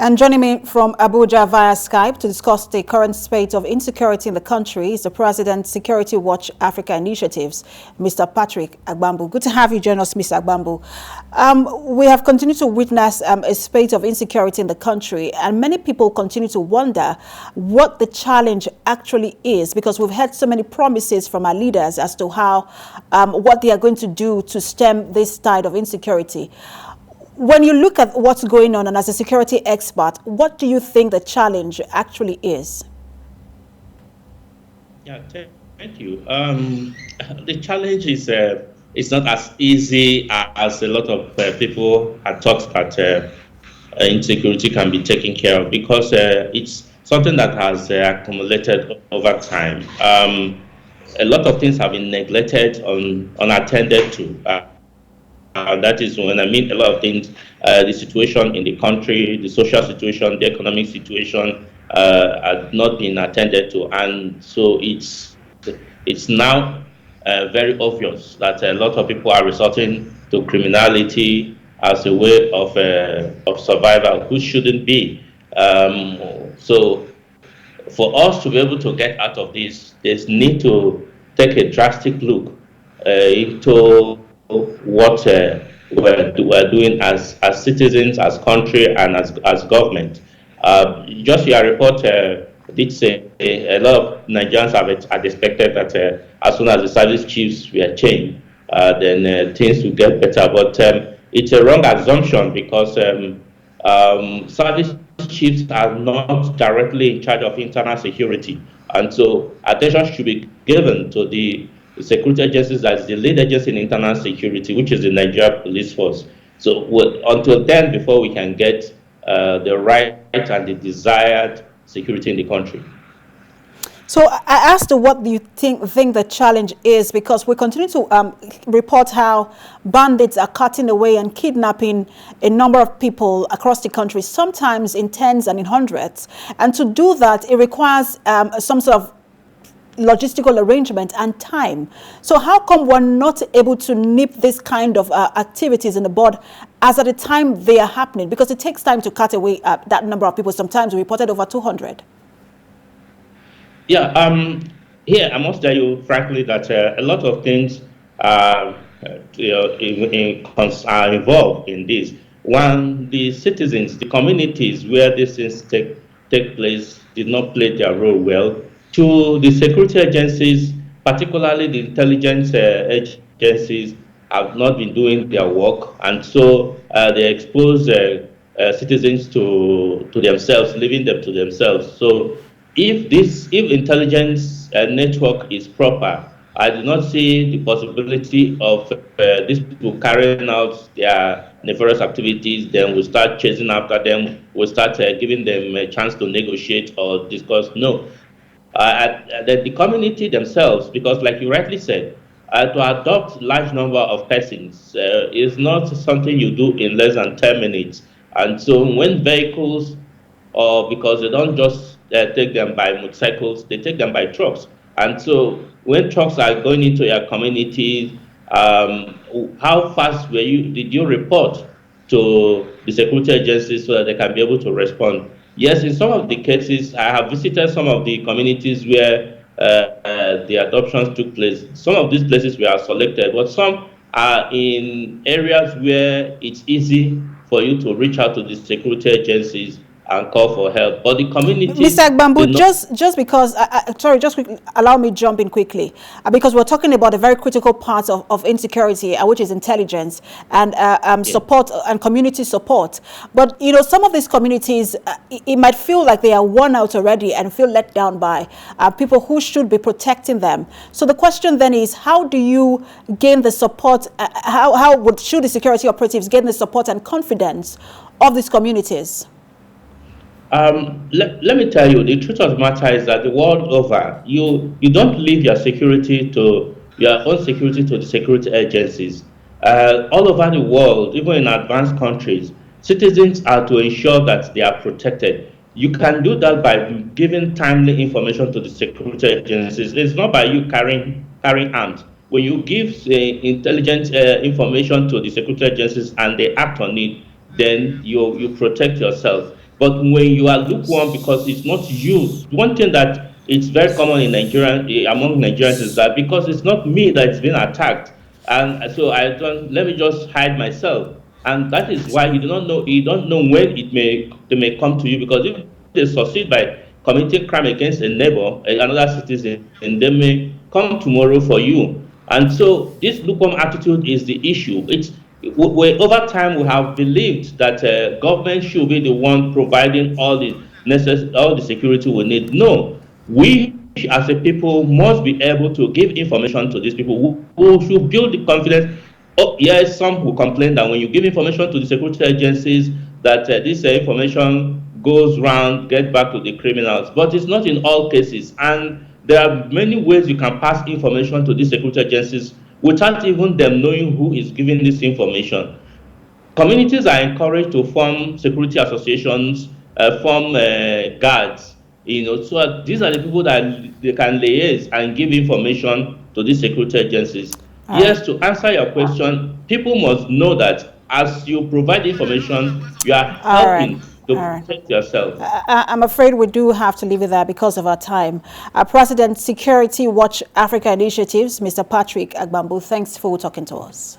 And joining me from Abuja via Skype to discuss the current spate of insecurity in the country is the President Security Watch Africa Initiatives, Mr. Patrick Agbambu. Good to have you join us, Mr. Agbambu. We have continued to witness a spate of insecurity in the country, and many people continue to wonder what the challenge actually is, because we've heard so many promises from our leaders as to how what they are going to do to stem this tide of insecurity. When you look at what's going on, and as a security expert, what do you think the challenge actually is? Yeah, thank you. The challenge is it's not as easy as a lot of people had thought that insecurity can be taken care of, because it's something that has accumulated over time. A lot of things have been neglected, unattended to. That is when I mean a lot of things. The situation in the country, the social situation, the economic situation had not been attended to, and so it's now very obvious that a lot of people are resorting to criminality as a way of survival, which shouldn't be. So for us to be able to get out of this, there's need to take a drastic look into what we're doing as citizens, as country, and as government. Just your report did say a lot of Nigerians had expected that as soon as the service chiefs were changed, then things will get better. But it's a wrong assumption, because service chiefs are not directly in charge of internal security, and so attention should be given to the security agencies that is the lead agency in internal security, which is the Nigeria Police Force. So until then, before we can get the right and the desired security in the country. So I asked what do you think the challenge is, because we continue to report how bandits are cutting away and kidnapping a number of people across the country, sometimes in tens and in hundreds. And to do that, it requires some sort of logistical arrangement and time. So how come we're not able to nip this kind of activities in the bud as at the time they are happening? Because it takes time to cut away that number of people. Sometimes we reported over 200. Yeah, here I must tell you frankly that a lot of things are involved in this. One, the citizens, the communities where these things take place did not play their role well. Two, the security agencies, particularly the intelligence agencies, have not been doing their work, and so they expose citizens to themselves, leaving them to themselves. So if intelligence network is proper, I do not see the possibility of these people carrying out their nefarious activities. Then we start chasing after them. We start giving them a chance to negotiate or discuss. No, the community themselves, because like you rightly said, to adopt large number of persons is not something you do in less than 10 minutes. And so when vehicles, or because they don't just take them by motorcycles, they take them by trucks. And so when trucks are going into your community, how fast did you report to the security agencies so that they can be able to respond? Yes, in some of the cases, I have visited some of the communities where the adoptions took place. Some of these places were selected, but some are in areas where it's easy for you to reach out to the security agencies and call for help. But the communities... Mr. Agbambu, just because, sorry, just quickly, allow me jump in quickly, because we're talking about a very critical part of insecurity, which is intelligence and support and community support. But, you know, some of these communities, it might feel like they are worn out already and feel let down by people who should be protecting them. So the question then is, how do you gain the support, should the security operatives gain the support and confidence of these communities? Let me tell you, the truth of the matter is that the world over, you don't leave your security to your own security to the security agencies. All over the world, even in advanced countries, citizens are to ensure that they are protected. You can do that by giving timely information to the security agencies. It's not by you carrying arms. When you give intelligent information to the security agencies and they act on it, then you protect yourself. But when you are lukewarm because it's not you, one thing that it's very common in Nigeria among Nigerians is that because it's not me that's been attacked, and so I don't let me just hide myself, and that is why you don't know when they may come to you, because if they succeed by committing crime against a neighbor, another citizen, and they may come tomorrow for you. And so this lukewarm attitude is the issue. Over time we have believed that government should be the one providing all the security we need. No, we as a people must be able to give information to these people who should build the confidence. Oh, yes, some will complain that when you give information to the security agencies, that this information goes round, get back to the criminals. But it's not in all cases. And there are many ways you can pass information to these security agencies without even them knowing who is giving this information. Communities are encouraged to form security associations, form guards. So these are the people that they can liaise and give information to these security agencies. All right. Yes, to answer your question, people must know that as you provide information, you are All right. helping to All right. protect yourself. I'm afraid we do have to leave it there because of our time. President Security Watch Africa Initiatives, Mr. Patrick Agbambu, thanks for talking to us.